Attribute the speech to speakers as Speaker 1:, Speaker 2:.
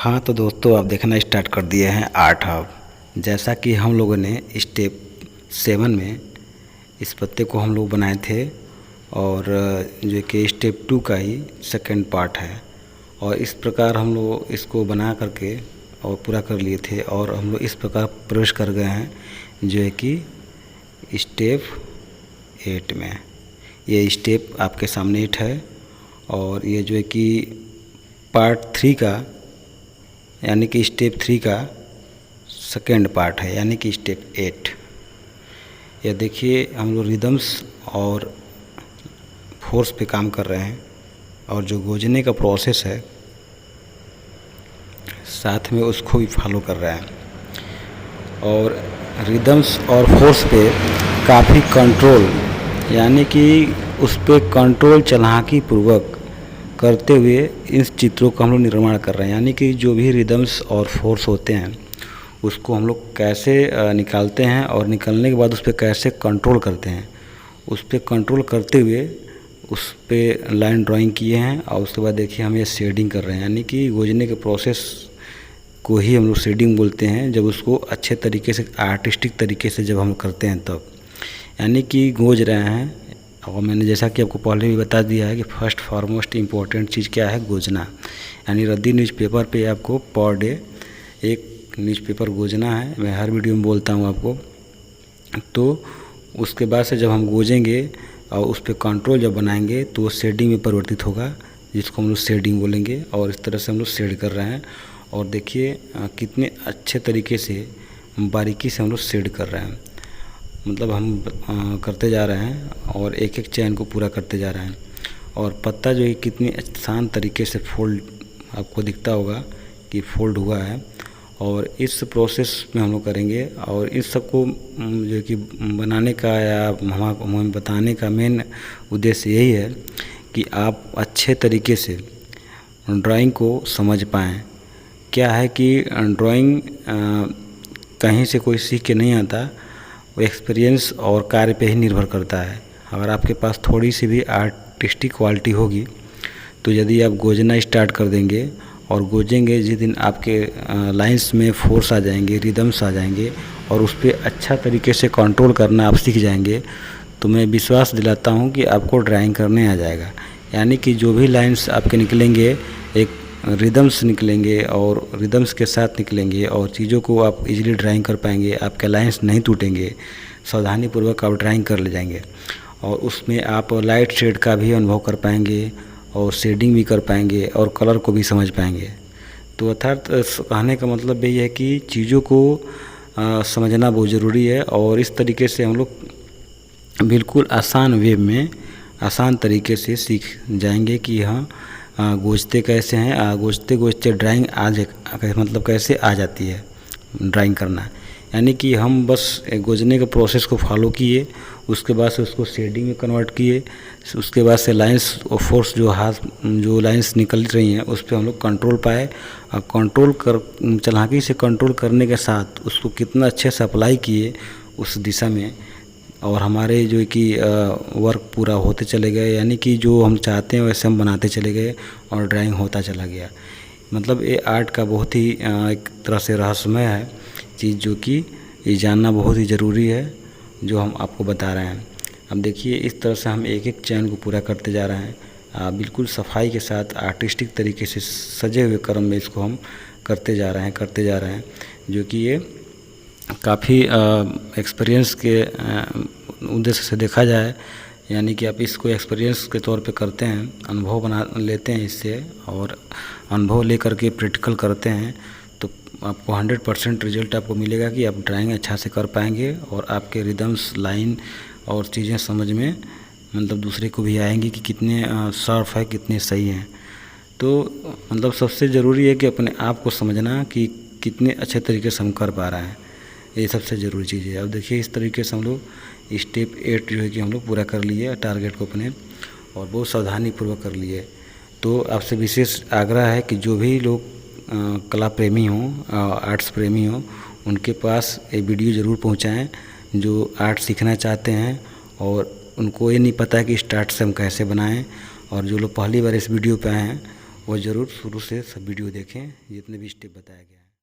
Speaker 1: हाँ तो दोस्तों, आप देखना स्टार्ट कर दिए हैं आर्ट हब। जैसा कि हम लोगों ने स्टेप 7 में इस पत्ते को हम लोग बनाए थे और जो कि स्टेप 2 का ही सेकंड पार्ट है। और इस प्रकार हम लोग इसको बना करके और पूरा कर लिए थे और हम लोग इस प्रकार प्रवेश कर गए हैं जो है कि स्टेप 8 में। ये स्टेप आपके सामने 8 है और ये जो है कि पार्ट 3 का यानी कि स्टेप 3 का सेकेंड पार्ट है, यानी कि स्टेप 8। यह देखिए हम लोग रिदम्स और फोर्स पे काम कर रहे हैं और जो गोजने का प्रोसेस है साथ में उसको भी फॉलो कर रहे हैं। और रिदम्स और फोर्स पे काफ़ी कंट्रोल, यानी कि उस पर कंट्रोल चालाकी पूर्वक करते हुए इन चित्रों का हम लोग निर्माण कर रहे हैं। यानी कि जो भी रिदम्स और फोर्स होते हैं उसको हम लोग कैसे निकालते हैं और निकलने के बाद उस पर कैसे कंट्रोल करते हैं, उस पर कंट्रोल करते हुए उस पर लाइन ड्राइंग किए हैं। और उसके बाद देखिए हम ये शेडिंग कर रहे हैं, यानी कि गोजने के प्रोसेस को ही हम लोग शेडिंग बोलते हैं। जब उसको अच्छे तरीके से आर्टिस्टिक तरीके से जब हम करते हैं तब, यानी कि गोज रहे हैं। और मैंने जैसा कि आपको पहले भी बता दिया है कि फर्स्ट फॉरमोस्ट इम्पोर्टेंट चीज़ क्या है, गोजना। यानी रद्दी न्यूज़पेपर पे आपको पर डे एक न्यूज़पेपर गोजना है। मैं हर वीडियो में बोलता हूँ आपको। तो उसके बाद से जब हम गोजेंगे और उस पर कंट्रोल जब बनाएंगे तो वो शेडिंग में परिवर्तित होगा, जिसको हम लोग शेडिंग बोलेंगे। और इस तरह से हम लोग शेड कर रहे हैं और देखिए कितने अच्छे तरीके से बारीकी से हम लोग शेड कर रहे हैं। मतलब हम करते जा रहे हैं और एक एक चैन को पूरा करते जा रहे हैं। और पत्ता जो है कितनी आसान तरीके से फोल्ड आपको दिखता होगा कि फोल्ड हुआ है। और इस प्रोसेस में हम लोग करेंगे और इस सब को जो कि बनाने का या हमें बताने का मेन उद्देश्य यही है कि आप अच्छे तरीके से ड्राइंग को समझ पाएँ। क्या है कि ड्राइंग कहीं से कोई सीख के नहीं आता, वो एक्सपीरियंस और कार्य पे ही निर्भर करता है। अगर आपके पास थोड़ी सी भी आर्टिस्टिक क्वालिटी होगी तो यदि आप गोजना स्टार्ट कर देंगे और गोजेंगे, जिस दिन आपके लाइंस में फोर्स आ जाएंगे, रिदम्स आ जाएंगे और उस पर अच्छा तरीके से कंट्रोल करना आप सीख जाएंगे, तो मैं विश्वास दिलाता हूँ कि आपको ड्राइंग करने आ जाएगा। यानी कि जो भी लाइंस आपके निकलेंगे एक रिदम्स निकलेंगे और रिदम्स के साथ निकलेंगे और चीज़ों को आप इजीली ड्राइंग कर पाएंगे। आपके लाइंस नहीं टूटेंगे, सावधानीपूर्वक आप ड्राइंग कर ले जाएंगे और उसमें आप लाइट शेड का भी अनुभव कर पाएंगे और शेडिंग भी कर पाएंगे और कलर को भी समझ पाएंगे। तो अर्थात कहने का मतलब यही है कि चीज़ों को समझना बहुत ज़रूरी है। और इस तरीके से हम लोग बिल्कुल आसान वे में आसान तरीके से सीख जाएंगे कि हाँ गोजते कैसे हैं, गोजते गोजते ड्राइंग मतलब कैसे आ जाती है ड्राइंग करना। यानी कि हम बस गोजने के प्रोसेस को फॉलो किए, उसके बाद से उसको शेडिंग में कन्वर्ट किए, उसके बाद से लाइंस और फोर्स जो लाइंस निकल रही हैं उस पर हम लोग कंट्रोल पाए। और कंट्रोल कर चालाकी से कंट्रोल करने के साथ उसको कितना अच्छे से अप्लाई किए उस दिशा में, और हमारे जो कि वर्क पूरा होते चले गए। यानी कि जो हम चाहते हैं वैसे हम बनाते चले गए और ड्राइंग होता चला गया। मतलब ये आर्ट का बहुत ही एक तरह से रहस्यमय है चीज़, जो कि ये जानना बहुत ही ज़रूरी है जो हम आपको बता रहे हैं। अब देखिए इस तरह से हम एक एक चैन को पूरा करते जा रहे हैं, बिल्कुल सफाई के साथ आर्टिस्टिक तरीके से सजे हुए क्रम में इसको हम करते जा रहे हैं, जो कि ये काफ़ी एक्सपीरियंस के उद्देश्य से देखा जाए। यानी कि आप इसको एक्सपीरियंस के तौर पे करते हैं, अनुभव बना लेते हैं इससे, और अनुभव लेकर के प्रैक्टिकल करते हैं तो आपको 100% रिजल्ट आपको मिलेगा कि आप ड्राइंग अच्छा से कर पाएंगे और आपके रिदम्स, लाइन और चीज़ें समझ में मतलब दूसरे को भी आएंगी कि कितने शार्प है, कितने सही हैं। तो मतलब सबसे ज़रूरी है कि अपने आप को समझना कि कितने अच्छे तरीके से हम कर पा रहे हैं, ये सबसे ज़रूरी चीज़ है। अब देखिए इस तरीके से हम लोग स्टेप 8 जो है कि हम लोग पूरा कर लिए टारगेट को अपने, और बहुत सावधानीपूर्वक कर लिए। तो आपसे विशेष आग्रह है कि जो भी लोग कला प्रेमी हों, आर्ट्स प्रेमी हों, उनके पास ये वीडियो ज़रूर पहुंचाएं जो आर्ट सीखना चाहते हैं और उनको ये नहीं पता है कि स्टार्ट से हम कैसे बनाएं। और जो लोग पहली बार इस वीडियो पे आए हैं वो ज़रूर शुरू से सब वीडियो देखें जितने भी स्टेप बताया गया है।